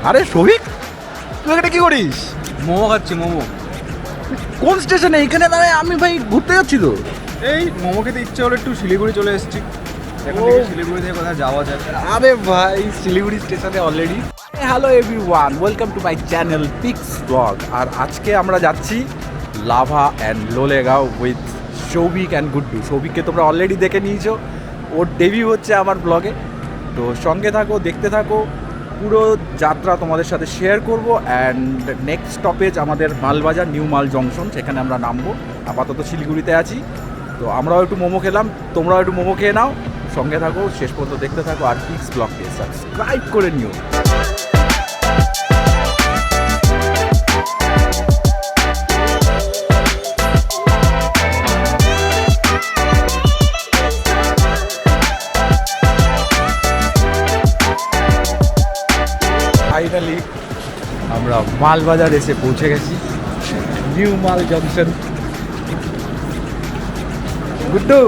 আরে সৌভিক, তুই এখানে কি করিস? মোমো খাচ্ছি, মোমো। কোন স্টেশনে? এখানে দাঁড়ায় আমি ভাই ঘুরতে যাচ্ছি তো। এই মোমো খেতে ইচ্ছে হলো, একটু শিলিগুড়ি চলে এসেছি। এখন থেকে শিলিগুড়ি থেকে কোথায় যাওয়া যায়? আরে ভাই শিলিগুড়ি স্টেশনে already. Hello everyone, welcome to my channel pix vlog. আর আজকে আমরা যাচ্ছি Lava and Lolegaon with Souvik and Guddu. সৌভিককে তোমরা অলরেডি দেখে নিয়েছো, ওর ডেবিউ হচ্ছে আমার ব্লগে। তো সঙ্গে থাকো, দেখতে থাকো, পুরো যাত্রা তোমাদের সাথে শেয়ার করব। অ্যান্ড নেক্সট স্টপেজ আমাদের মালবাজার, নিউ মাল জংশন, সেখানে আমরা নামবো। আপাতত শিলিগুড়িতে আছি, তো আমরাও একটু মোমো খেলাম, তোমরাও একটু মোমো খেয়ে নাও। সঙ্গে থাকো, শেষ পর্যন্ত দেখতে থাকো, আর পিক্স ব্লগকে সাবস্ক্রাইব করে নিও। ফাইনালি আমরা মালবাজার এসে পৌঁছে গেছি, নিউ মাল জংশন। গুড্ডু,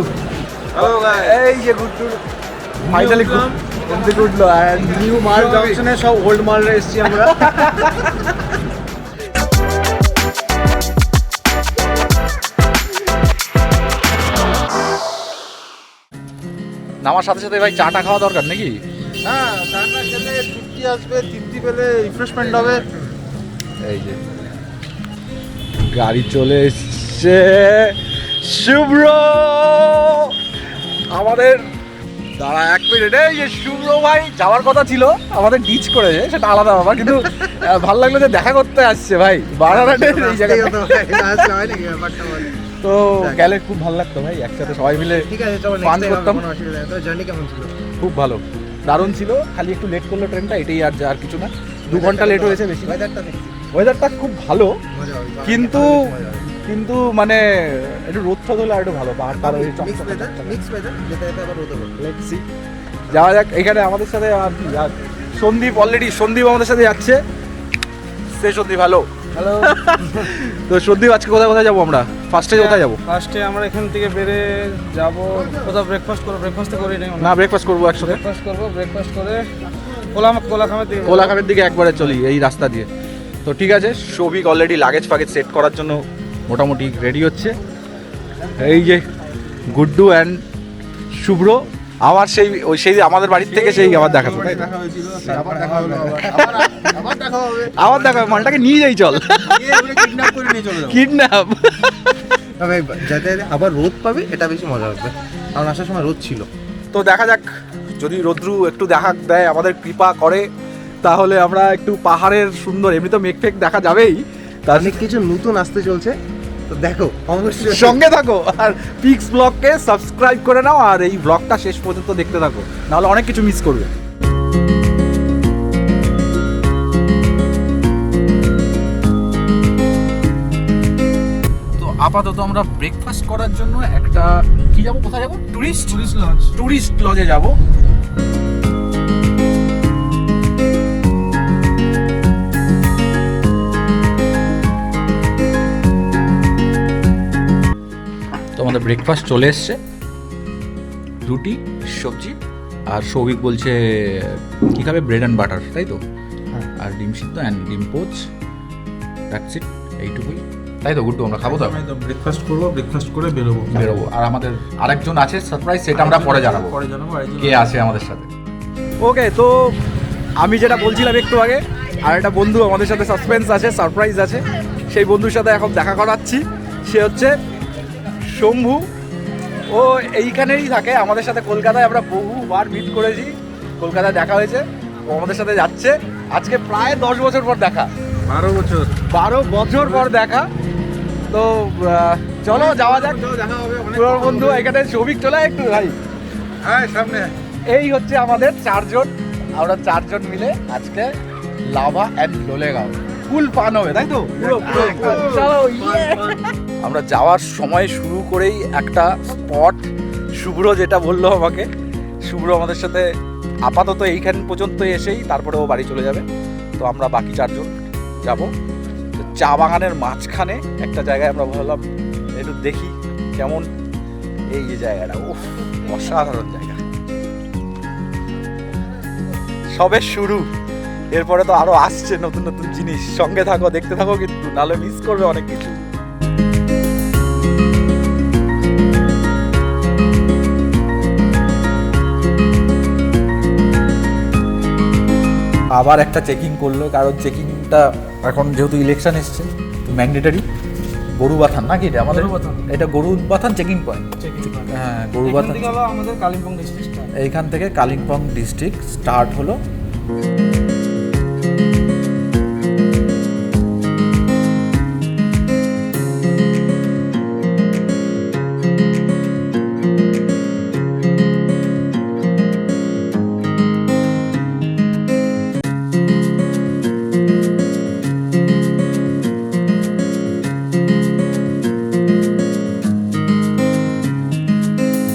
এই যে গুড্ডু ফাইনালি উঠলো। অ্যান্ড নিউ মাল জংশনে সব ওল্ড মালরা এসেছি আমরা। নামার সাথে সাথে ভাই চাটা খাওয়া দরকার নাকি? হ্যাঁ, চাটা খেলে তৃপ্তি আসবে, তৃপ্তি পেলে রিফ্রেশমেন্ট হবে। এই যে গাড়ি চলে এসছে, শুভ্র আমাদের। দাঁড়া এক মিনিট, এই যে শুভ্র ভাই যাওয়ার কথা ছিল, আমাদের ডিচ করেছে, সেটা আলাদা ব্যাপার, কিন্তু ভালো লাগলো যে দেখা করতে আসছে ভাই বারানাটের এই জায়গায়। তো গেলে খুব ভালো লাগতো ভাই, একসাথে সবাই মিলে ঠিক আছে, চলো ফান নেক্সট টাইম করতাম। কোনো অসুবিধা নেই। তো জার্নি কেমন ছিল? খুব ভালো, দারুণ ছিল। খালি একটু লেট করলো ট্রেনটা, এটাই, আর কিছু না। 2 ঘন্টা লেট হয়েছে বেশি। ওয়েদারটা দেখছি, ওয়েদারটা খুব ভালো, মজা হবে। কিন্তু মানে একটু রোদ ঠোদ হলে আর একটু ভালো। পাহাড় তার ওই মিক্স ওয়েদার, যেতে যেতে আবার রোদ হবে। লেটস সি, যাওয়া যাক। এখানে আমাদের সাথে আর কি, আর সন্দীপ, অলরেডি সন্দীপ আমাদের সাথে যাচ্ছে। সে সন্দীপ, হ্যালো। হ্যালো। তো সন্দীপ, আজকে কোথায় কোথায় যাবো আমরা? ফার্স্টে কোথায় যাবো? ফার্স্টে আমরা এখান থেকে বেরে যাব কোথাও ব্রেকফাস্ট করব। ব্রেকফাস্ট করি নাই না, ব্রেকফাস্ট করবো একসাথে। ব্রেকফাস্ট করে কোলাখামের দিকে কোলাঘাটের দিকে একবারে চলি এই রাস্তা দিয়ে। তো ঠিক আছে, সৌভিক অলরেডি লাগেজ ফাগেজ সেট করার জন্য মোটামুটি রেডি হচ্ছে। এই যে গুড্ডু অ্যান্ড শুভ্র, আবার সেই আমাদের বাড়ির থেকে সেই আবার দেখা হবে। দেখা হয়েছিল, আবার দেখা হলো, আবার দেখা হবে। আবার দেখা হবে, মালটাকে নিয়ে যাই চল। কিডন্যাপ করে নিয়ে চলে যাবো। কিডন্যাপ। তবে যাতে আবার রোদ পাবে, এটা বেশি মজা হবে, কারণ আসার সময় রোদ ছিল। তো দেখা যাক, যদি রোদ্রু একটু দেখা দেয়, আমাদের কৃপা করে, তাহলে আমরা একটু পাহাড়ের সুন্দর, এমনি তো মেঘ দেখা যাবেই, তার অনেক কিছু নতুন আসতে চলছে, তো দেখো অবশ্যই সঙ্গে থাকো। আর পিক্স ব্লগকে সাবস্ক্রাইব করে নাও, আর এই ব্লগটা শেষ পর্যন্ত দেখতে থাকো, নাহলে অনেক কিছু মিস করবে। তো আপাতত আমরা ব্রেকফাস্ট করার জন্য একটা কি যাবো, কোথায় যাবো? টুরিস্ট লজে যাব। তো আমাদের ব্রেকফাস্ট চলে এসছে, রুটি সবজি, আর সৌভিক বলছে কী খাবে, ব্রেড অ্যান্ড বাটার, তাই তো? আর ডিম সিদ্ধ অ্যান্ড ডিম পোচ, দ্যাটস ইট, এইটুকুই, তাই তো গুড্ডু? আমরা খাবো তো, ব্রেকফাস্ট করবো, ব্রেকফাস্ট করে বেরোবো। আর আমাদের আরেকজন আছে সারপ্রাইজ, সেটা আমরা পরে জানাবো কে আছে আমাদের সাথে। ওকে, তো আমি যেটা বলছিলাম একটু আগে, আর একটা বন্ধু আমাদের সাথে সাসপেন্স আছে, সারপ্রাইজ আছে, সেই বন্ধুর সাথে এখন দেখা করাচ্ছি। সে হচ্ছে শম্ভু। ও এইখানেই থাকে আমাদের সাথে, কলকাতায় আমরা বহুবার মিট করেছি, কলকাতায় দেখা হয়েছে। ও আমাদের সাথে যাচ্ছে আজকে প্রায় 10 বছর পর দেখা, 12 বছর পর দেখা। তো চলো যাওয়া যাক, দেখা হবে। পুরো বন্ধু এখানে। সৌভিক চলে একটু ভাই, হ্যাঁ সামনে। এই হচ্ছে আমাদের 4 জন, আমরা 4 জন মিলে আজকে লাভা অ্যান্ড লোলেগাঁও ফুল পান হবে, তাই তো? পুরো চলো। আমরা যাওয়ার সময় শুরু করেই একটা স্পট, শুভ্র যেটা বললো আমাকে, শুভ্র আমাদের সাথে আপাতত এইখান পর্যন্ত এসেই তারপরে ও বাড়ি চলে যাবে। তো আমরা বাকি 4 জন যাব। চা বাগানের মাঝখানে একটা জায়গায় আমরা ভাবলাম একটু দেখি কেমন এই যে জায়গাটা। উফ, অসাধারণ জায়গা, সবে শুরু। এরপরে তো আরো আসছে নতুন নতুন জিনিস। সঙ্গে থাকো, দেখতে থাকো কিন্তু, নাহলে মিস করবে অনেক কিছু। আবার একটা চেকিং করলো, কারণ চেকিংটা এখন যেহেতু ইলেকশন এসছে তো ম্যান্ডেটারি। গরুবাথান নাকি এটা আমাদের? এটা গরুবাথান চেকিং পয়েন্ট। হ্যাঁ, গরুবাথান আমাদের কালিম্পং ডিস্ট্রিক্ট। এইখান থেকে কালিম্পং ডিস্ট্রিক্ট স্টার্ট হলো।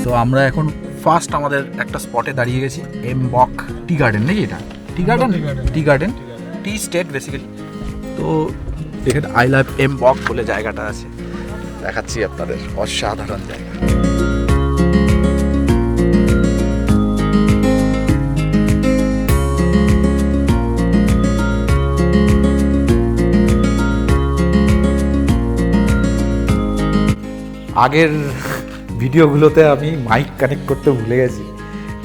তো আমরা এখন ফার্স্ট আমাদের একটা স্পটে দাঁড়িয়ে গেছি, এমবক টি গার্ডেন নাকি এটা? টি গার্ডেন, টি গার্ডেন, টি স্টেট বেসিক্যালি। তো এখানে আই লাভ এমবক বলে জায়গাটা আছে, দেখাচ্ছি আপনাদের। অসাধারণ জায়গা। আগের ভিডিওগুলোতে আমি মাইক কানেক্ট করতে ভুলে গেছি,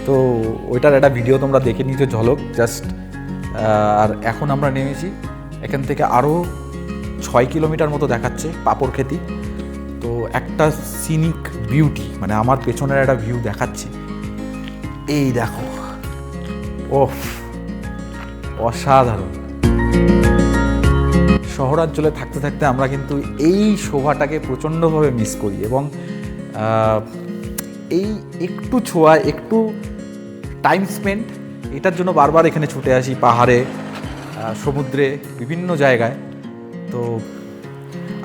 তো ওইটার একটা ভিডিও তোমরা দেখে নিতে ঝলক জাস্ট। আর এখন আমরা নেমেছি, এখান থেকে আরও 6 কিলোমিটার মতো দেখাচ্ছে পাপড়খেতি। তো একটা সিনিক বিউটি, মানে আমার পেছনের একটা ভিউ দেখাচ্ছি, এই দেখো। ওফ, অসাধারণ। শহরাঞ্চলে থাকতে থাকতে আমরা কিন্তু এই শোভাটাকে প্রচণ্ডভাবে মিস করি, এবং এই একটু ছোঁয়া, একটু টাইম স্পেন্ড, এটার জন্য বারবার এখানে ছুটে আসি, পাহাড়ে, সমুদ্রে, বিভিন্ন জায়গায়। তো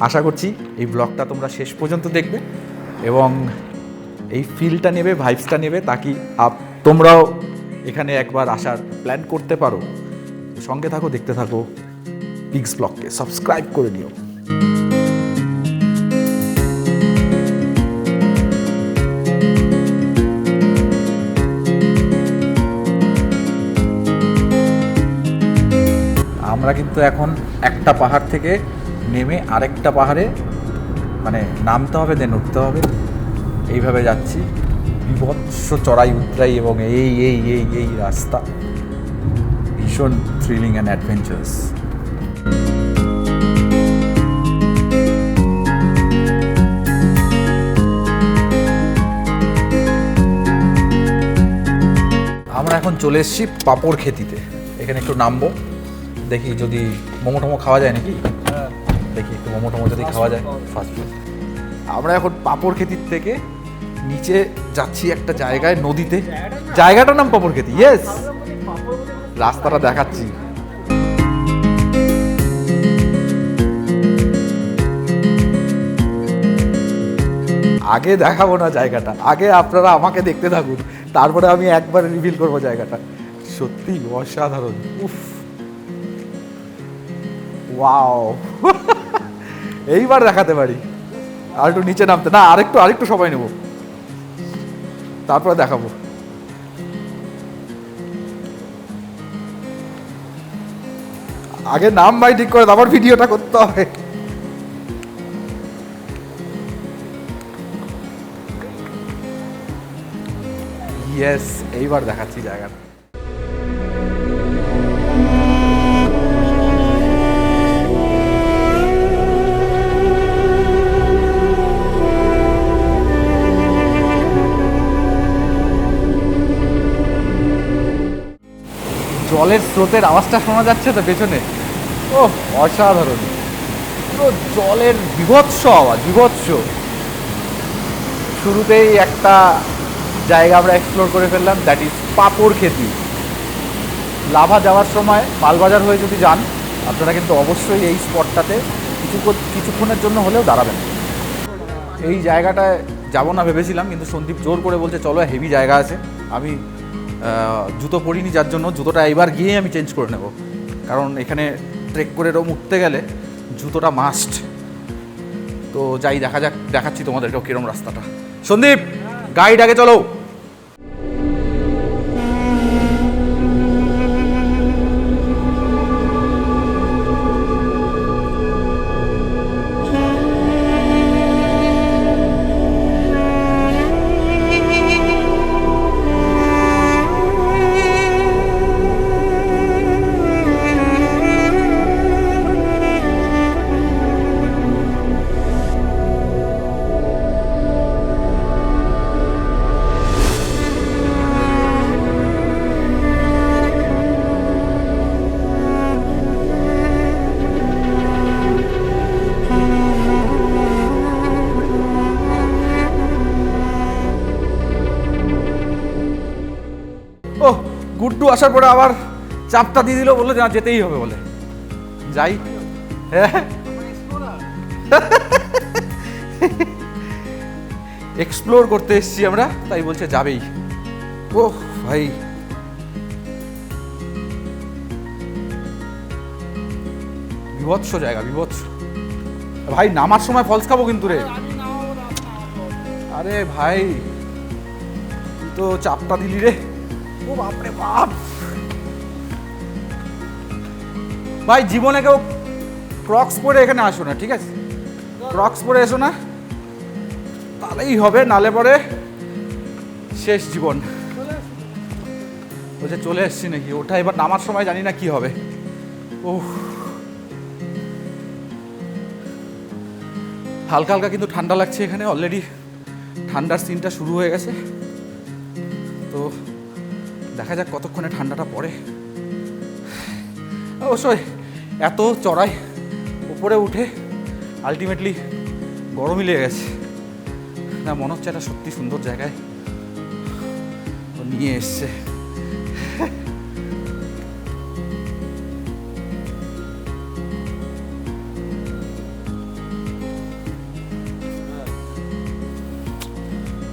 আশা করছি এই ব্লগটা তোমরা শেষ পর্যন্ত দেখবে এবং এই ফিলটা নেবে, ভাইবসটা নেবে, তাকি তোমরাও এখানে একবার আসার প্ল্যান করতে পারো। সঙ্গে থাকো, দেখতে থাকো। পিক্স ব্লগকে সাবস্ক্রাইব করে নিও। আমরা কিন্তু এখন একটা পাহাড় থেকে নেমে আরেকটা পাহাড়ে, মানে নামতে হবে দেন উঠতে হবে, এইভাবে যাচ্ছি। বিভৎস চড়াই উতরাই, এবং এই এই এই এই রাস্তা ভীষণ থ্রিলিং অ্যান্ড অ্যাডভেঞ্চারাস। আমরা এখন চলে এসেছি পাপড়খেতিতে। এখানে একটু নামবো, দেখি যদি মোমো টোমো খাওয়া যায় নাকি। দেখি একটু মোমো টোমো যদি খাওয়া যায়, ফাস্টফুড। আমরা এখন পাপড়খেতির থেকে নিচে যাচ্ছি একটা জায়গায়, নদীতে। জায়গাটার নাম পাপড়খেতি, ইয়েস। রাস্তাটা দেখাচ্ছি। আগে দেখাবো না জায়গাটা, আগে আপনারা আমাকে দেখতে থাকুন, তারপরে আমি একবার রিভিল করবো জায়গাটা। সত্যি অসাধারণ। উফ, ওয়াও। এইবার দেখাতে পারি। আর একটু নিচে নামতে, না আরেকটু সময় নেব, তারপরে দেখাবো। আগে নাম ভাই ঠিক করে, আবার ভিডিওটা করতে হবে। ইয়েস, এইবার দেখাচ্ছি জায়গাটা। জলের স্রোতের আওয়াজটা শোনা যাচ্ছে তো পেছনে। ও অসাধারণ, পুরো জলের বিভৎস আওয়াজ, বিভৎস। শুরুতেই একটা জায়গা আমরা এক্সপ্লোর করে ফেললাম, দ্যাট ইজ পাপড়খেতি। লাভা যাওয়ার সময় মালবাজার হয়ে যদি যান আপনারা কিন্তু অবশ্যই এই স্পটটাতে কিছুক্ষণের জন্য হলেও দাঁড়াবেন। এই জায়গাটায় যাবো না ভেবেছিলাম, কিন্তু সন্দীপ জোর করে বলছে চলো, হেভি জায়গা আছে। আমি জুতো পরিনি, যার জন্য জুতোটা এবার গিয়ে আমি চেঞ্জ করে নেব, কারণ এখানে ট্রেক করে রোম উঠতে গেলে জুতোটা মাস্ট। তো যাই, দেখা যাক, দেখাচ্ছি তোমাদেরকেও কিরম রাস্তাটা। সন্দীপ, গাইড আগে চলো। গুড্ডু আসার পরে আবার চাপটা দিয়ে দিল, বললো না যেতেই হবে বলে। যাই। হ্যাঁ, এক্সপ্লোর করতে এসেছি আমরা, তাই বলছে যাবেই। ও ভাই, বিভৎস জায়গা, বিভৎস ভাই। নামার সময় ফলস খাবো কিন্তু রে। আরে ভাই, তুই তো চাপটা দিলি রে। ও বাপরে বাপ ভাই, জীবনে কেউ ক্রক্স পরে এখানে আসো না, ঠিক আছে? ক্রক্স পরে এসো না, তাহলেই হবে, নালে পরে শেষ জীবন। বলছে চলে এসছি নাকি? ওটা এবার নামার সময় জানি না কি হবে। ও হালকা হালকা কিন্তু ঠান্ডা লাগছে এখানে, অলরেডি ঠান্ডার সিনটা শুরু হয়ে গেছে। তো দেখা যাক কতক্ষণে ঠান্ডাটা পড়ে। অবশ্যই এত চড়াই উপরে উঠে আলটিমেটলি গরমই লেগে গেছে। না, মনে হচ্ছে একটা সত্যি সুন্দর জায়গায় নিয়ে এসছে।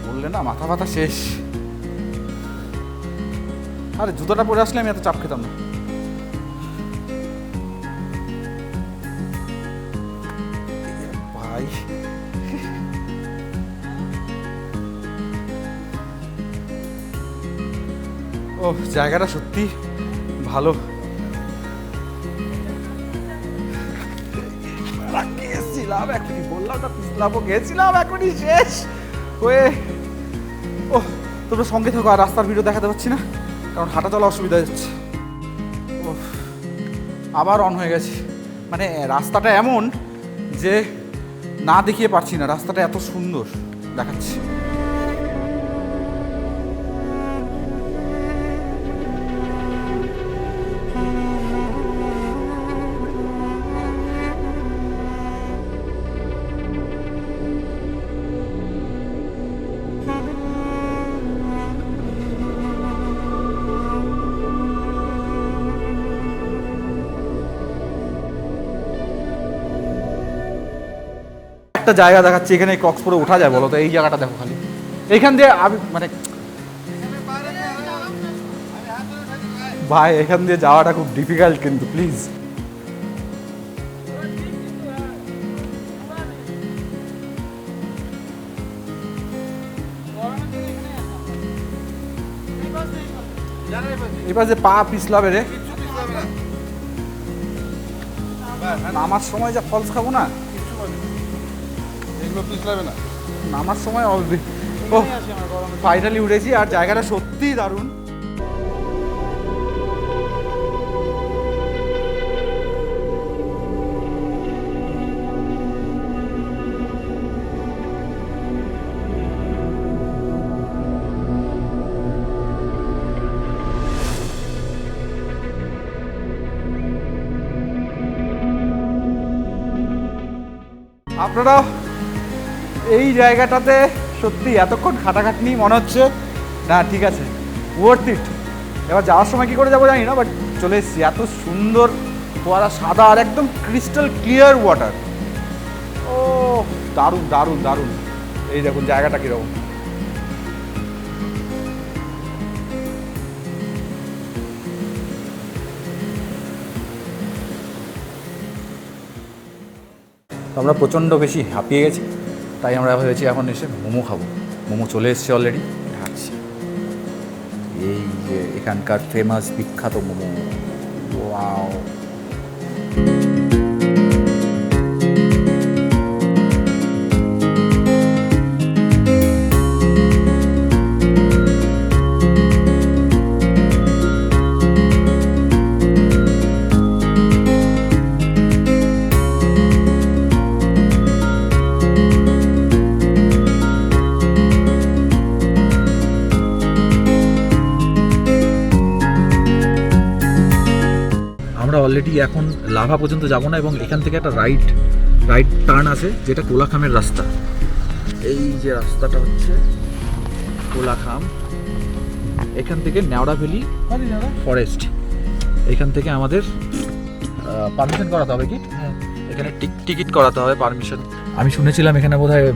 বললে না মাথা ব্যথা শেষ। আরে জুতোটা পরে আসলে আমি এত চাপ খেতাম না। ভাই ও, জায়গাটা সত্যি ভালো। গেছিলাম এখনই, বললাম না পিছলাম, গেছিলাম এখনই শেষ হয়ে। ও, তোমরা সঙ্গে থাকো, আর রাস্তার ভিডিও দেখাতে পারছি না কারণ হাঁটা চলা অসুবিধা হচ্ছে। ও, আবার অন হয়ে গেছে। মানে রাস্তাটা এমন যে না দেখিয়ে পারছি না, রাস্তাটা এত সুন্দর দেখাচ্ছে। একটা জায়গা দেখাচ্ছি, এখানে ক্রক্স পরে ওঠা যায় বলো তো? এই জায়গাটা দেখো খালি, এইখান দিয়ে আমি মানে ভাই এখান দিয়ে যাওয়াটা খুব ডিফিকাল্ট কিন্তু, প্লিজ। এবার যে পা পিছলাবে রে, নামার সময় যা ফলস খাবো না, এগুলো পিছলাবে না। নামার সময় ও ফাইনালি উঠেছি, আর জায়গাটা সত্যিই দারুণ। আপনারা এই জায়গাটাতে সত্যি এতক্ষণ খাটাখাটনি মনে হচ্ছে না, ঠিক আছে, ওয়ার্থ ইট। এবার যাওয়ার সময় কী করে যাবো জানি না, বাট চলে এসেছি। এত সুন্দর ফোয়ারা, সাদা আর একদম ক্রিস্টাল ক্লিয়ার ওয়াটার। ও দারুণ দারুণ দারুণ। এই দেখুন জায়গাটা কীরকম। আমরা প্রচণ্ড বেশি হাঁপিয়ে গেছি, তাই আমরা ভেবেছি এখন এসে মোমো খাবো। মোমো চলে এসছে অলরেডি, খাচ্ছি। এই যে এখানকার ফেমাস বিখ্যাত মোমো। ওয়াও, আমরা অলরেডি এখন লাভা পর্যন্ত যাব না, এবং এখান থেকে একটা রাইট টার্ন আছে যেটা কোলাখামের রাস্তা। এই যে রাস্তাটা হচ্ছে কোলাখাম, এখান থেকে নেওড়া ভ্যালি ফরেস্ট, এখান থেকে আমাদের পারমিশন করাতে হবে কি? এখানে টিকিট করাতে হবে, পারমিশন। আমি শুনেছিলাম এখানে বোধহয়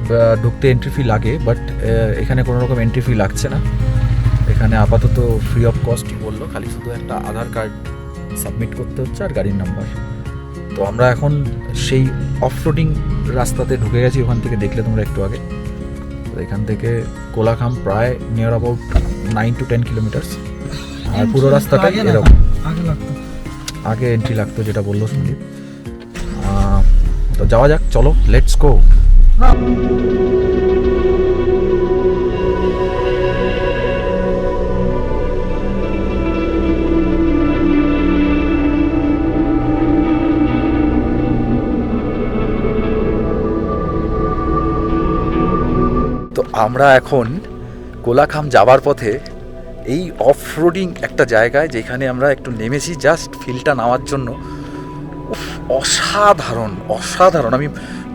ঢুকতে এন্ট্রি ফি লাগে, বাট এখানে কোনো রকম এন্ট্রি ফি লাগছে না। এখানে আপাতত ফ্রি অফ কস্টই বললো, খালি শুধু একটা আধার কার্ড সাবমিট করতে হচ্ছে আর গাড়ির নাম্বার। তো আমরা এখন সেই অফরোডিং রাস্তাতে ঢুকে গেছি, ওখান থেকে দেখলে তোমরা একটু আগে। তো এখান থেকে কোলাখাম প্রায় নিয়ার অ্যাবাউট 9 to 10 কিলোমিটার্স। আর পুরো রাস্তাটাই এরকম। আগে এন্ট্রি লাগতো, যেটা বললো সন্দীপ। তো যাওয়া যাক, চলো, লেটস গো। তো আমরা এখন কোলাখাম যাবার পথে এই অফরোডিং একটা জায়গায়, যেখানে আমরা একটু নেমেছি জাস্ট ফিলটা নেওয়ার জন্য। অসাধারণ অসাধারণ, আমি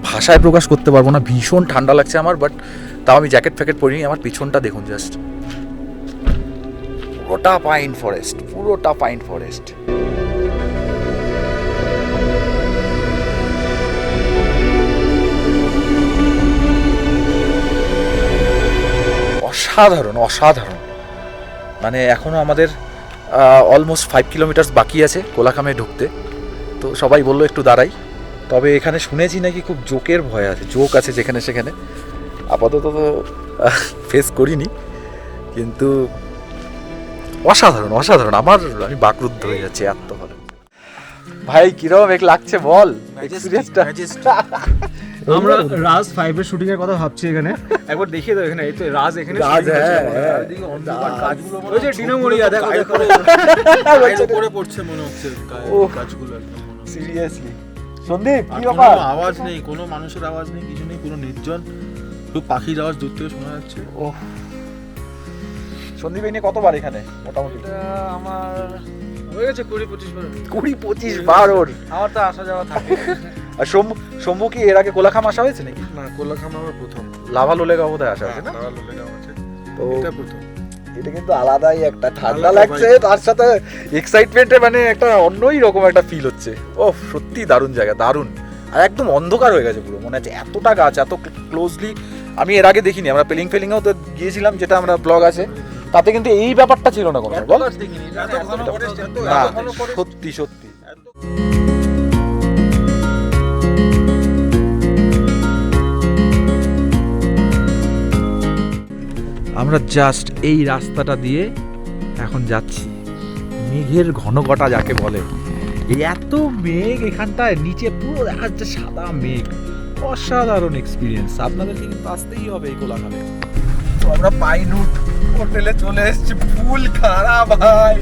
ভাষায় প্রকাশ করতে পারবো না। ভীষণ ঠান্ডা লাগছে আমার, বাট তাও আমি জ্যাকেট ফ্যাকেট পরিনি। আমার পিছনটা দেখুন জাস্ট, পুরোটা পাইন ফরেস্ট, পুরোটা পাইন ফরেস্ট। অসাধারণ অসাধারণ, মানে এখনও আমাদের অলমোস্ট 5 কিলোমিটার্স বাকি আছে কোলাখামে ঢুকতে। তো সবাই বললো একটু দাঁড়াই। তবে এখানে শুনেছি নাকি খুব জোকের ভয় আছে, জোক আছে যেখানে সেখানে। আপাতত তো ফেস করিনি, কিন্তু অসাধারণ অসাধারণ। আমি বাকরুদ্ধ হয়ে যাচ্ছি, এত ভালো। ভাই কিরকম এক লাগছে বল এক্সপেরিয়েন্সটা? আমরা রাজ 5 এর শুটিং এর কথা ভাবছি এখানে। একবার দেখিয়ে দাও এখানে, এই তো রাজ এখানে। রাজ, হ্যাঁ, এদিকে অন্ধকার কাজগুলো, ওই যে ডিনামোরিয়া দেখো দেখো গায়ের উপরে পড়ছে মনে হচ্ছে কাজগুলো একদম। সিরিয়াসলি সন্দীপ, কি কোনো ব্যাপার? আওয়াজ নেই, কোনো মানুষের আওয়াজ নেই, কিছু নেই, পুরো নির্জন। শুধু পাখির আওয়াজ দূর থেকে শোনা যাচ্ছে। ও সন্দীপ, এই নিয়ে কতবার এখানে মোটামুটি? আমার হয়ে গেছে 20-25 বার। 20-25 বার ওর। আমার তো আসা যাওয়া থাকে। আর শম্ভু কি এর আগে কোলাখাম আসা হয়েছে নাকি? না, কোলাখাম আমার প্রথম। লাভা লোলেগাঁও বোধহয় আসা হয়েছে না? লাভা লোলেগাঁও আছে, তো এটা প্রথম। এটা কিন্তু আলাদাই একটা, ঠান্ডা আলাদা লাগছে, vibe। তার সাথে এক্সাইটমেন্টে মানে একটা অন্যই রকম একটা ফিল হচ্ছে। ওহ, সত্যি দারুণ জায়গা, দারুণ। আর একদম অন্ধকার হয়ে গেছে পুরো, মনে হচ্ছে এতটা গাছ, এত ক্লোজলি আমি এর আগে দেখিনি। আমরা পেলিংও তো গিয়েছিলাম, যেটা আমরা ব্লগ আছে, তাতে কিন্তু এই ব্যাপারটা ছিল না কোনো, বল? না, সত্যি সত্যি। আমরা জাস্ট এই রাস্তাটা দিয়ে এখন যাচ্ছি। মেঘের ঘনঘটা যাকে বলে, এই এত মেঘ এখানটায়, নিচে পুরো দেখা যাচ্ছে সাদা মেঘ। অসাধারণ এক্সপিরিয়েন্স, আপনাদেরকে কিন্তু আসতেই হবে এই কোলাখামে। তো আমরা পাইনউড হোটেলে চলে এসেছি। ফুল খারাপ ভাই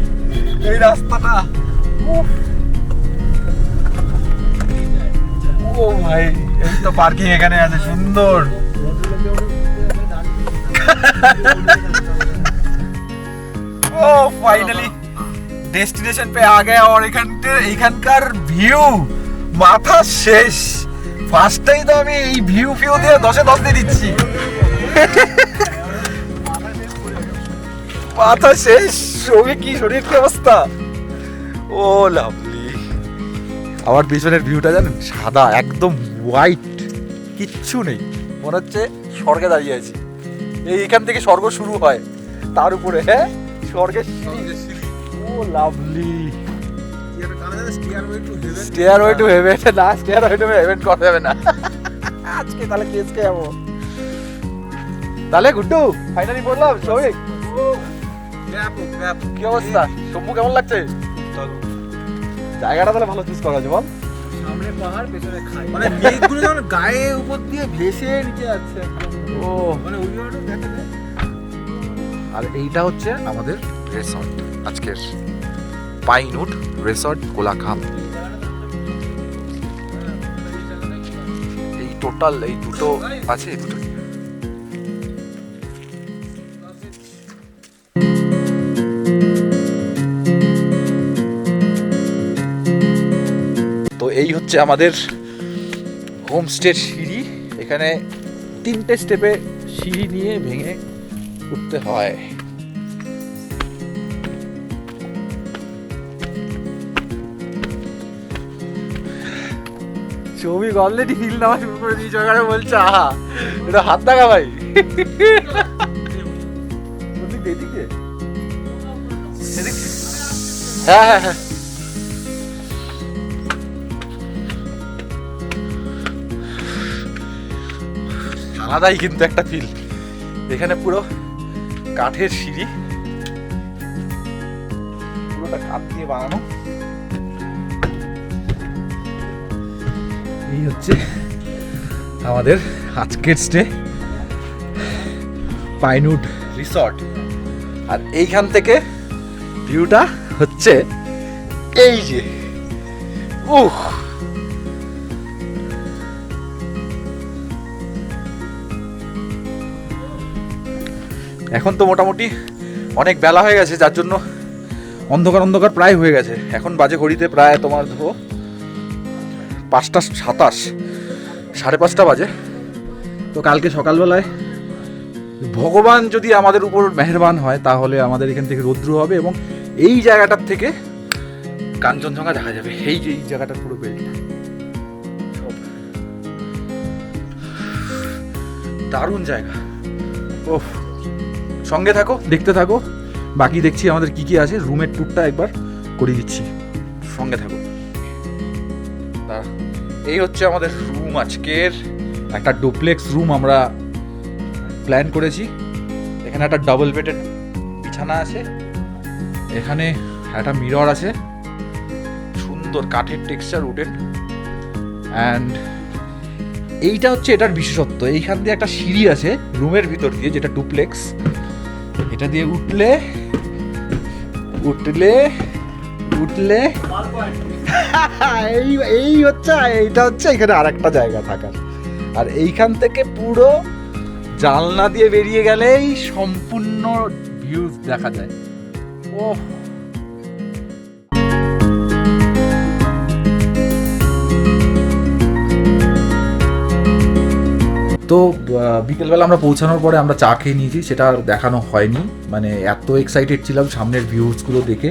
এই রাস্তাটা। উফ। ও ভাই, এই তো পার্কিং এখানে আছে, সুন্দর। ओ फाइनली डेस्टिनेशन पे आ गए और এখানকার ভিউ মাথা শেষ। ফার্স্টেই তো আমি এই ভিউ দিয়ে 10-এ 10 দিয়ে দিচ্ছি। মাথা শেষ। কি শরীর, কি অবস্থা। ও লাভলি। আমার পিছনের ভিউটা জানেন, সাদা একদম হোয়াইট, কিচ্ছু নেই, মনে হচ্ছে স্বর্গে দাঁড়িয়ে আছি। এইখান থেকে স্বর্গ শুরু হয়, তার উপরে হ্যাঁ স্বর্গের সিঁড়ি। ও লাভলি। স্টেয়ারওয়ে টু হেভেন না, স্টেয়ারওয়ে টু হেভেন করা যাবে না আজকে। তাহলে কেস কে যাবো তাহলে? গুড্ডু ফাইনালি বললাম। সৌভিক, কি অবস্থা? শম্ভু কেমন লাগছে? জায়গাটা তাহলে ভালো চুজ করা আছে, বল? সামনে পাহাড়, পেছনে খাই, মানে মেঘগুলো যেমন গায়ে উপর দিয়ে ভেসে নিচে যাচ্ছে। ও মানে ওই জায়গাটা দেখা যায়। আর এইটা হচ্ছে আমাদের রিসর্ট, আজকের পাইনউড রিসর্ট কোলাখাম। এই টোটাল এই দুটো আছে, এই দুটো। তো এই হচ্ছে আমাদের হোমস্টের সিঁড়ি। এখানে 3টে স্টেপে সিঁড়ি নিয়ে ভেঙে উঠতে হয়। ছবি অলরেডি ফিল নেওয়া শুরু করে দিয়েছে, ওখানে বলছে আহা এটা হাত দেখা ভাই। হ্যাঁ হ্যাঁ হ্যাঁ, আলাদাই কিন্তু একটা ফিল। এখানে পুরো কাঠের সিঁড়ি, পুরোটা কাঠ দিয়ে বানানো। এই হচ্ছে আমাদের আজকের স্টে, পাইনউড রিসর্ট। আর এইখান থেকে ভিউটা হচ্ছে এই যে, উহ, এখন তো মোটামুটি অনেক বেলা হয়ে গেছে, যার জন্য অন্ধকার অন্ধকার প্রায় হয়ে গেছে। এখন বাজে ঘড়িতে প্রায় তোমার ধরো 5:27, 5:30 বাজে। তো কালকে সকালবেলায় ভগবান যদি আমাদের উপর মেহেরবান হয় তাহলে আমাদের এখান থেকে রৌদ্র হবে এবং এই জায়গাটার থেকে কাঞ্চনজঙ্ঘা দেখা যাবে। এই যে এই জায়গাটার পুরো বেলটা দারুণ জায়গা। ওহ, সঙ্গে থাকো, দেখতে থাকো, বাকি দেখছি আমাদের কি কি আছে। রুমের ট্যুরটা একবার করে দিচ্ছি, সঙ্গে থাকো। এই হচ্ছে আমাদের রুম, আজকের একটা ডুপ্লেক্স রুম আমরা প্ল্যান করেছি। এখানে একটা ডাবল বেডের বিছানা আছে, এখানে একটা মিরর আছে, সুন্দর কাঠের টেক্সচার, উডেন। অ্যান্ড এইটা হচ্ছে এটার বিশেষত্ব, এইখান দিয়ে একটা সিঁড়ি আছে রুমের ভিতর দিয়ে, যেটা ডুপ্লেক্স। এটা দিয়ে উঠলে উঠলে উঠলে এই হচ্ছে, এইটা হচ্ছে এখানে আর একটা জায়গা থাকার। আর এইখান থেকে পুরো জানলা দিয়ে বেরিয়ে গেলেই সম্পূর্ণ ভিউজ দেখা যায়। ওহ, তো বিকেলবেলা আমরা পৌঁছানোর পরে আমরা চা খেয়ে নিয়েছি, সেটা আর দেখানো হয়নি। মানে এত এক্সাইটেড ছিলাম সামনের ভিউজগুলো দেখে।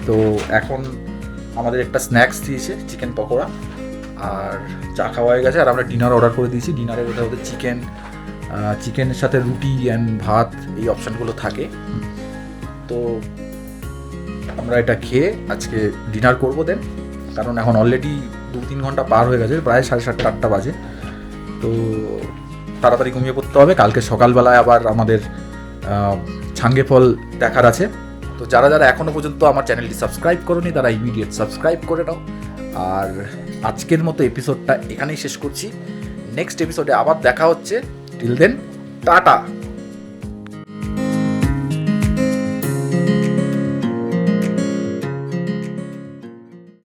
তো এখন আমাদের একটা স্ন্যাক্স দিয়েছে, চিকেন পকোড়া, আর চা খাওয়া হয়ে গেছে। আর আমরা ডিনার অর্ডার করে দিয়েছি। ডিনারের মধ্যে ওদের চিকেনের সাথে রুটি অ্যান্ড ভাত এই অপশানগুলো থাকে। তো আমরা এটা খেয়ে আজকে ডিনার করবো দেন, কারণ এখন অলরেডি 2-3 ঘন্টা পার হয়ে গেছে, প্রায় 7:30, 8টা বাজে। তো তাড়াতাড়ি ঘুমিয়ে পড়তে হবে, কালকে সকালবেলায় আবার আমাদের ছাঙ্গে ফল দেখার আছে। তো যারা যারা এখনও পর্যন্ত আমার চ্যানেলটি সাবস্ক্রাইব করোনি তারা ইমিডিয়েট সাবস্ক্রাইব করে নাও। আর আজকের মতো এপিসোডটা এখানেই শেষ করছি। নেক্সট এপিসোডে আবার দেখা হচ্ছে। Till then, tata.